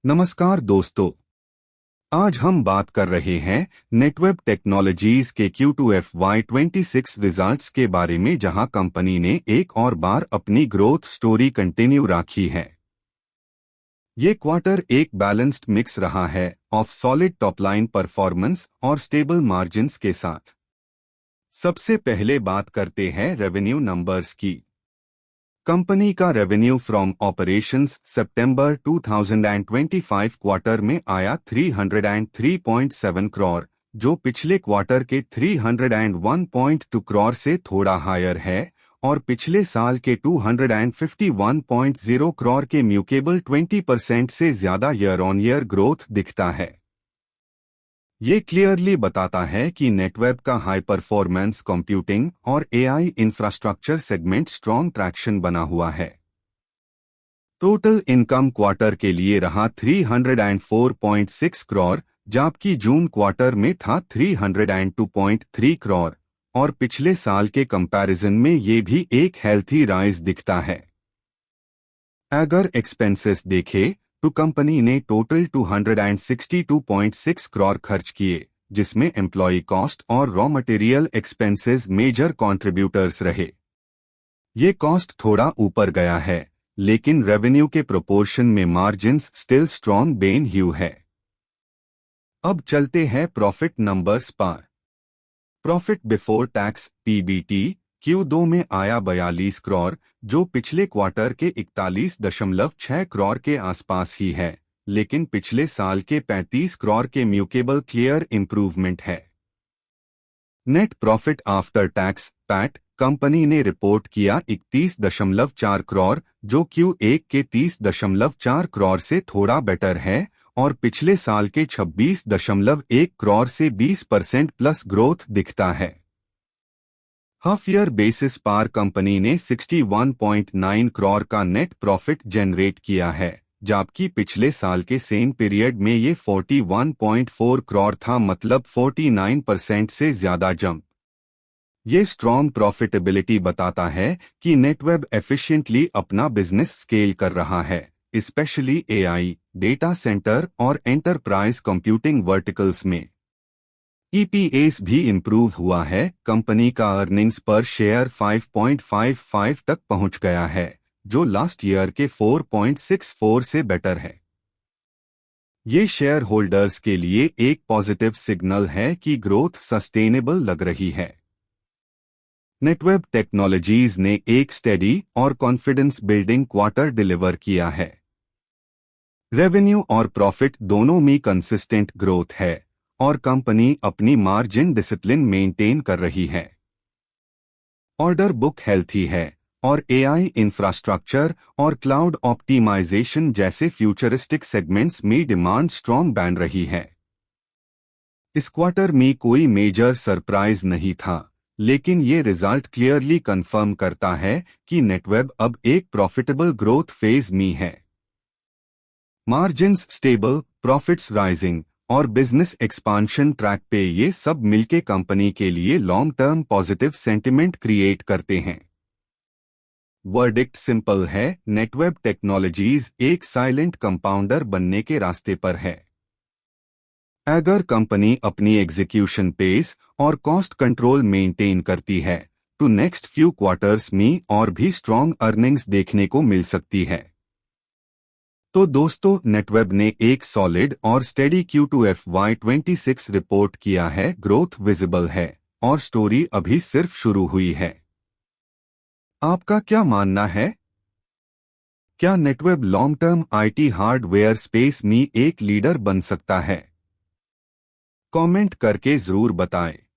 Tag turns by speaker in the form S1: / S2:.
S1: नमस्कार दोस्तों। आज हम बात कर रहे हैं नेटवेब टेक्नोलॉजीज के Q2 FY26 रिजल्ट्स के बारे में, जहां कंपनी ने एक और बार अपनी ग्रोथ स्टोरी कंटिन्यू रखी है। ये क्वार्टर एक बैलेंस्ड मिक्स रहा है ऑफ सॉलिड टॉपलाइन परफॉर्मेंस और स्टेबल मार्जिन्स के साथ। सबसे पहले बात करते हैं रेवेन्यू नंबर्स की। कंपनी का revenue from operations September 2025 quarter में आया 303.7 करोड़, जो पिछले क्वार्टर के 301.2 करोड़ से थोड़ा हायर है और पिछले साल के 251.0 करोड़ के म्यूकेबल 20% से ज्यादा ईयर ऑन ईयर ग्रोथ दिखता है। ये क्लियरली बताता है कि नेटवेब का हाई परफॉर्मेंस कंप्यूटिंग और AI infrastructure segment strong traction बना हुआ है। टोटल इनकम क्वार्टर के लिए रहा 304.6 करोड़, जबकि जून क्वार्टर में था 302.3 करोड़ और पिछले साल के कंपैरिजन में ये भी एक हेल्थी राइज दिखता है। अगर एक्सपेंसेस देखें तो कंपनी ने टोटल 262.6 करोड़ खर्च किए, जिसमें एम्प्लॉय कॉस्ट और raw material expenses major contributors रहे। ये कॉस्ट थोड़ा ऊपर गया है, लेकिन रेवेन्यू के प्रोपोर्शन में मार्जिन्स स्टिल स्ट्रॉन्ग बेन ह्यू है। अब चलते हैं प्रॉफिट नंबर्स पर। Profit before tax PBT Q2 में आया 42 करोड़, जो पिछले क्वार्टर के 41.6 करोड़ के आसपास ही है, लेकिन पिछले साल के 35 करोड़ के म्यूकेबल क्लियर इंप्रूवमेंट है। Net profit after tax PAT company ने रिपोर्ट किया 31.4 करोड़, जो Q1 के 30.4 करोड़ से थोड़ा बेटर है और पिछले साल के 26.1 करोड़ से 20% प्लस ग्रोथ दिखता है। हाफ ईयर बेसिस पर कंपनी ने 61.9 करोड़ का नेट प्रॉफिट जनरेट किया है, जबकि पिछले साल के सेम पीरियड में ये 41.4 करोड़ था, मतलब 49% से ज्यादा जंप। ये स्ट्रॉन्ग प्रॉफिटेबिलिटी बताता है कि नेटवेब एफिशिएंटली अपना बिजनेस स्केल कर रहा है, स्पेशली एआई, डेटा सेंटर और एंटरप्राइज कंप्यूटिंग वर्टिकल्स में। EPS भी इम्प्रूव हुआ है। कंपनी का अर्निंग्स पर शेयर 5.55 तक पहुंच गया है, जो लास्ट ईयर के 4.64 से बेटर है। ये शेयर होल्डर्स के लिए एक पॉजिटिव सिग्नल है कि ग्रोथ सस्टेनेबल लग रही है। नेटवेब टेक्नोलॉजीज ने एक स्टेडी और कॉन्फिडेंस बिल्डिंग क्वार्टर डिलीवर किया है। रेवेन्यू और प्रॉफिट दोनों में कंसिस्टेंट ग्रोथ है और कंपनी अपनी मार्जिन डिसिप्लिन मेंटेन कर रही है। ऑर्डर बुक हेल्थी है और एआई इंफ्रास्ट्रक्चर और क्लाउड ऑप्टिमाइजेशन जैसे फ्यूचरिस्टिक सेगमेंट्स में डिमांड स्ट्रॉन्ग बन रही है। इस क्वार्टर में कोई मेजर सरप्राइज नहीं था, लेकिन ये रिजल्ट क्लियरली कंफर्म करता है कि नेटवेब अब एक प्रॉफिटेबल ग्रोथ फेज में है। मार्जिन्स स्टेबल, प्रॉफिट्स राइजिंग और बिजनेस एक्सपांशन ट्रैक पे, ये सब मिलके कंपनी के लिए long term positive sentiment create करते हैं। वर्डिक्ट सिंपल है, नेटवेब टेक्नोलॉजीज एक साइलेंट कंपाउंडर बनने के रास्ते पर है। अगर कंपनी अपनी एग्जीक्यूशन पेस और कॉस्ट कंट्रोल मेंटेन करती है तो नेक्स्ट फ्यू क्वार्टर्स में और भी स्ट्रॉन्ग अर्निंग्स देखने को मिल सकती है। तो दोस्तों, नेटवेब ने एक सॉलिड और स्टेडी Q2 FY26 रिपोर्ट किया है। ग्रोथ विजिबल है और स्टोरी अभी सिर्फ शुरू हुई है। आपका क्या मानना है? क्या Netweb long term IT hardware space में एक लीडर बन सकता है? कमेंट करके जरूर बताएं।